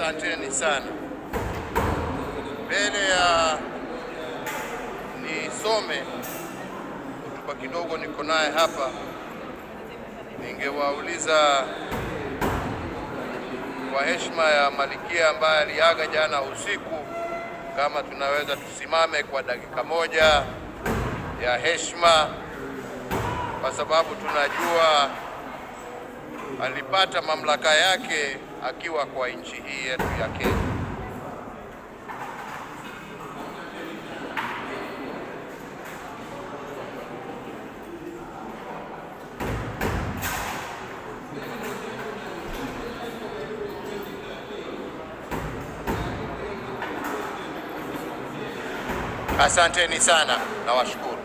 Asanteni sana. Mbele ya nisome hotuba kidogo niko naye hapa, ningewauliza kwa heshima ya Malikia ambaye aliaga jana usiku, kama tunaweza tusimame kwa dakika moja ya heshima, kwa sababu tunajua alipata mamlaka yake akiwa kwa nchi hii yetu ya Kenya. Asanteni sana na washukuru.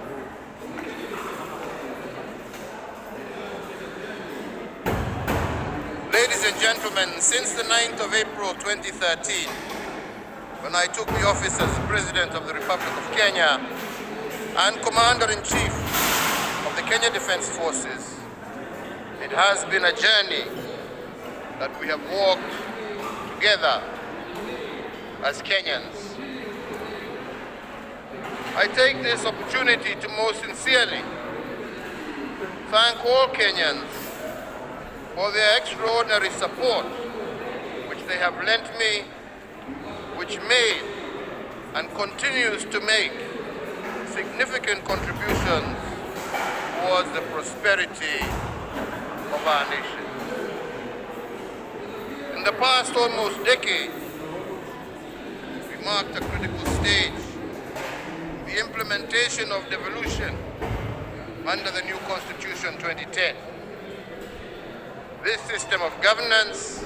Ladies and gentlemen, since the 9th of April 2013, when I took the office as President of the Republic of Kenya and Commander-in-Chief of the Kenya Defense Forces, it has been a journey that we have walked together as Kenyans. I take this opportunity to most sincerely thank all Kenyans for their extraordinary support which they have lent me, which made and continues to make significant contributions towards the prosperity of our nation. In the past almost decade, we marked a critical stage, the implementation of devolution under the new Constitution 2010. This system of governance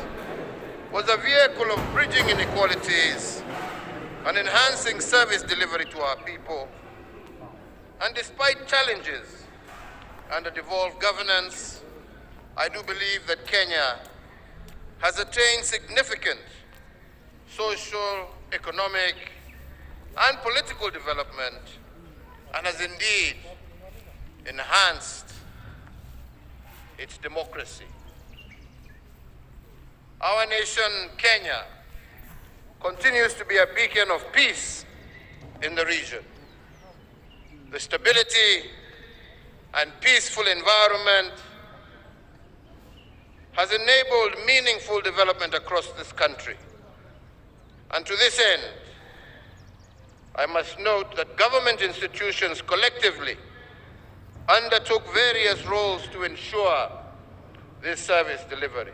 was a vehicle of bridging inequalities and enhancing service delivery to our people. And despite challenges under devolved governance, I do believe that Kenya has attained significant social, economic, and political development, and has indeed enhanced its democracy. Our nation, Kenya, continues to be a beacon of peace in the region. The stability and peaceful environment has enabled meaningful development across this country. And to this end, I must note that government institutions collectively undertook various roles to ensure this service delivery.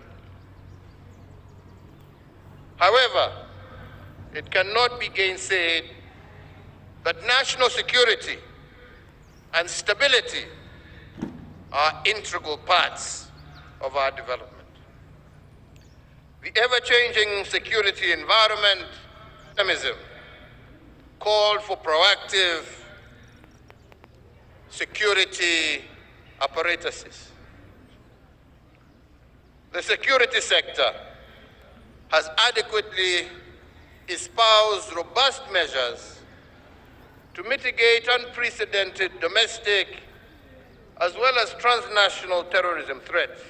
However, it cannot be gainsaid that national security and stability are integral parts of our development. The ever-changing security environment, dynamism, called for proactive security apparatuses. The security sector has adequately espoused robust measures to mitigate unprecedented domestic as well as transnational terrorism threats.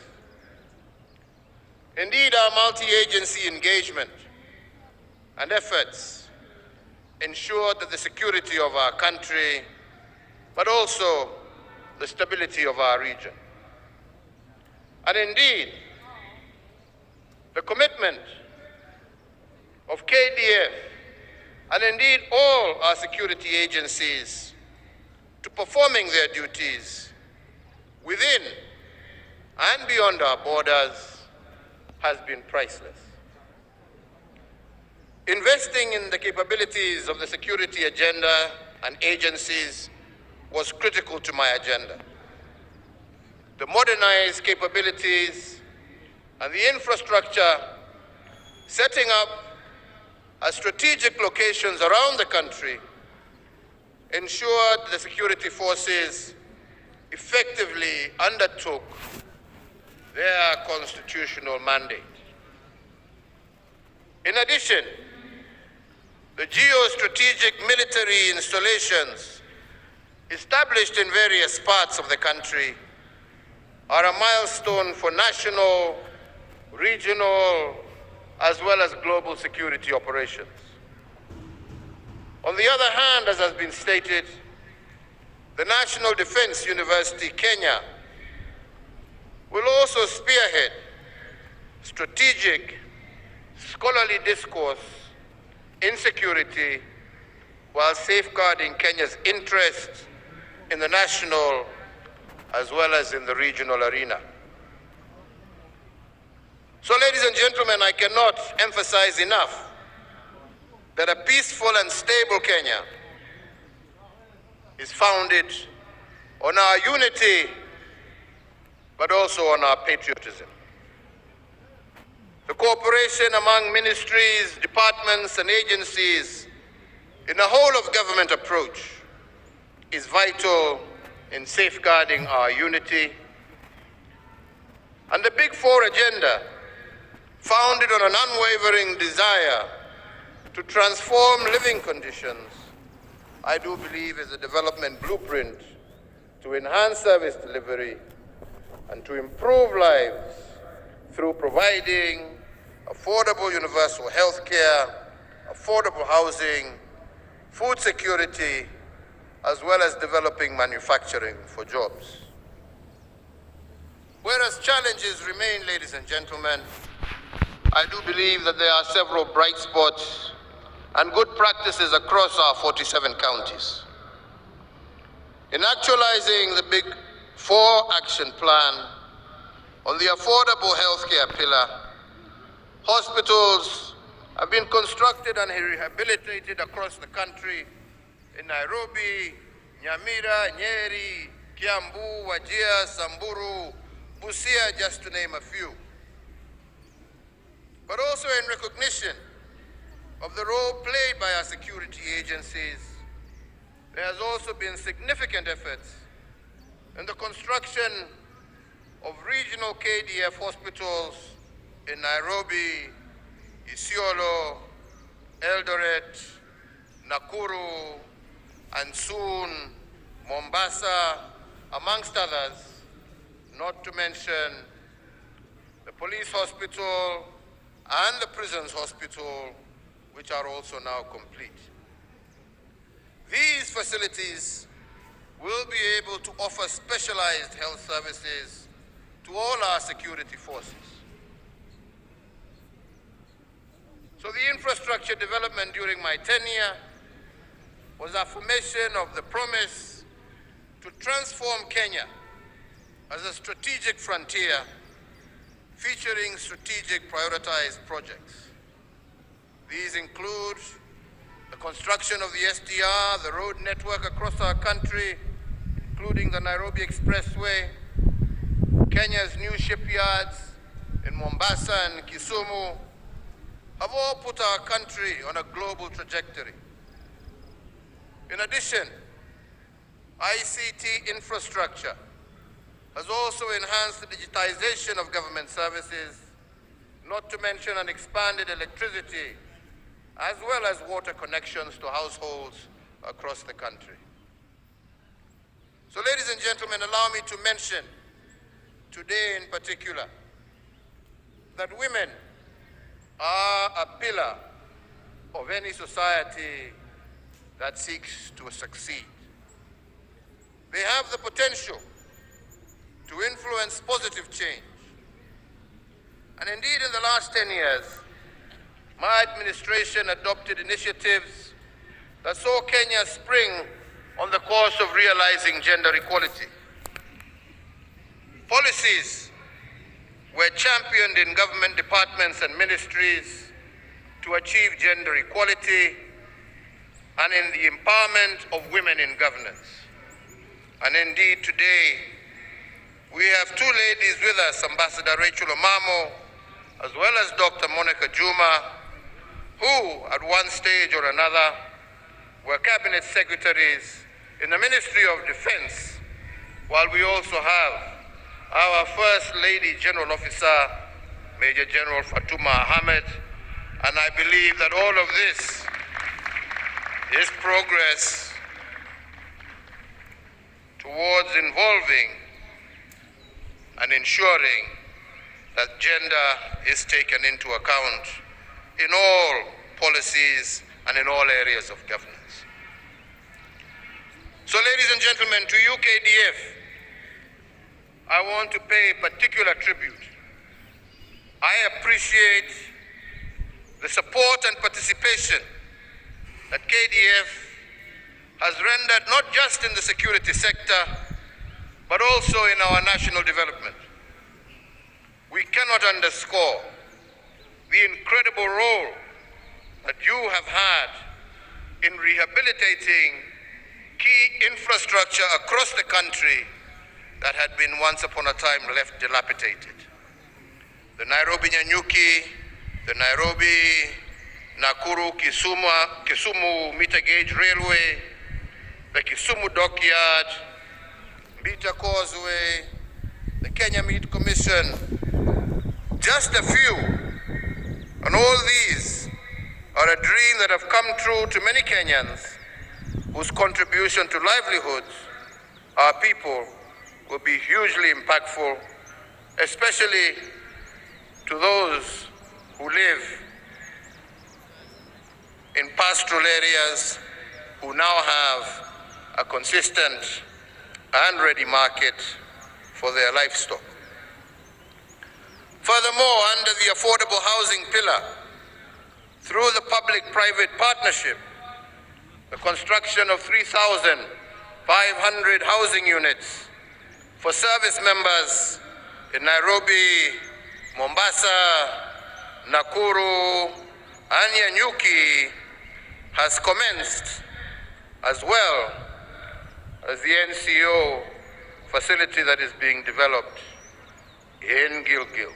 Indeed, our multi-agency engagement and efforts ensure that the security of our country, but also the stability of our region. And indeed, the commitment of KDF and indeed all our security agencies to performing their duties within and beyond our borders has been priceless. Investing in the capabilities of the security agenda and agencies was critical to my agenda. The modernized capabilities and the infrastructure setting up at strategic locations around the country ensured the security forces effectively undertook their constitutional mandate. In addition, the geostrategic military installations established in various parts of the country are a milestone for national, regional, as well as global security operations. On the other hand, as has been stated, the National Defense University, Kenya, will also spearhead strategic, scholarly discourse in security while safeguarding Kenya's interests in the national as well as in the regional arena. So, ladies and gentlemen, I cannot emphasize enough that a peaceful and stable Kenya is founded on our unity, but also on our patriotism. The cooperation among ministries, departments, and agencies in a whole-of-government approach is vital in safeguarding our unity. And the Big Four agenda, founded on an unwavering desire to transform living conditions, I do believe is a development blueprint to enhance service delivery and to improve lives through providing affordable universal health care, affordable housing, food security, as well as developing manufacturing for jobs. Whereas challenges remain, ladies and gentlemen, I do believe that there are several bright spots and good practices across our 47 counties. In actualizing the Big Four action plan on the affordable healthcare pillar, hospitals have been constructed and rehabilitated across the country in Nairobi, Nyamira, Nyeri, Kiambu, Wajir, Samburu, Busia, just to name a few. But also in recognition of the role played by our security agencies, there has also been significant efforts in the construction of regional KDF hospitals in Nairobi, Isiolo, Eldoret, Nakuru, and soon Mombasa, amongst others, not to mention the police hospital and the prisons hospital, which are also now complete. These facilities will be able to offer specialized health services to all our security forces. So the infrastructure development during my tenure was affirmation of the promise to transform Kenya as a strategic frontier featuring strategic prioritized projects. These include the construction of the SDR, the road network across our country, including the Nairobi Expressway, Kenya's new shipyards in Mombasa and Kisumu, have all put our country on a global trajectory. In addition, ICT infrastructure has also enhanced the digitization of government services, not to mention an expanded electricity, as well as water connections to households across the country. So, ladies and gentlemen, allow me to mention today in particular that women are a pillar of any society that seeks to succeed. They have the potential to influence positive change. And indeed, in the last 10 years, my administration adopted initiatives that saw Kenya spring on the course of realizing gender equality. Policies were championed in government departments and ministries to achieve gender equality and in the empowerment of women in governance. And indeed, today, we have two ladies with us, Ambassador Rachel Omamo, as well as Dr. Monica Juma, who, at one stage or another, were cabinet secretaries in the Ministry of Defense, while we also have our First Lady General Officer, Major General Fatuma Ahmed, and I believe that all of this is progress towards involving and ensuring that gender is taken into account in all policies and in all areas of governance. So, ladies and gentlemen, to you, KDF, I want to pay particular tribute. I appreciate the support and participation that KDF has rendered not just in the security sector, but also in our national development. We cannot underscore the incredible role that you have had in rehabilitating key infrastructure across the country that had been once upon a time left dilapidated. The Nairobi-Nyanyuki, the Nakuru-Kisumu meter gauge railway, the Kisumu dockyard, Bita Causeway, the Kenya Meat Commission, just a few. And all these are a dream that have come true to many Kenyans whose contribution to livelihoods, our people, will be hugely impactful, especially to those who live in pastoral areas who now have a consistent and ready market for their livestock. Furthermore, under the affordable housing pillar, through the public-private partnership, the construction of 3,500 housing units for service members in Nairobi, Mombasa, Nakuru, and Nyanyuki has commenced, as well as the NCO facility that is being developed in Gilgil.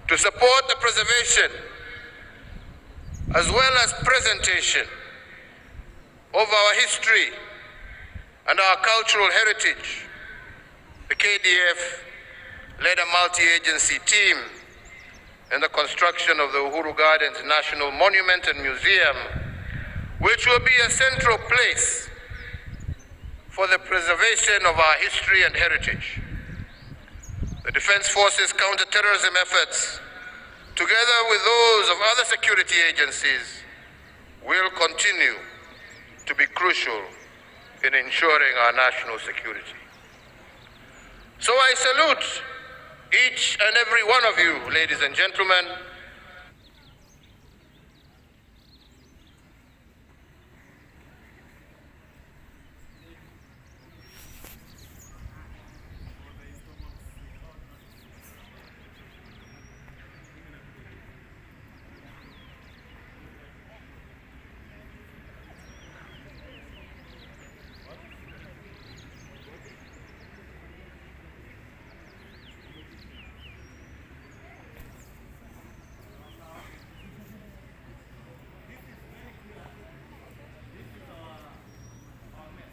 To support the preservation as well as presentation of our history and our cultural heritage, the KDF led a multi-agency team in the construction of the Uhuru Gardens National Monument and Museum, which will be a central place for the preservation of our history and heritage. The Defense Forces counter-terrorism efforts, together with those of other security agencies, will continue to be crucial in ensuring our national security. So I salute each and every one of you, ladies and gentlemen,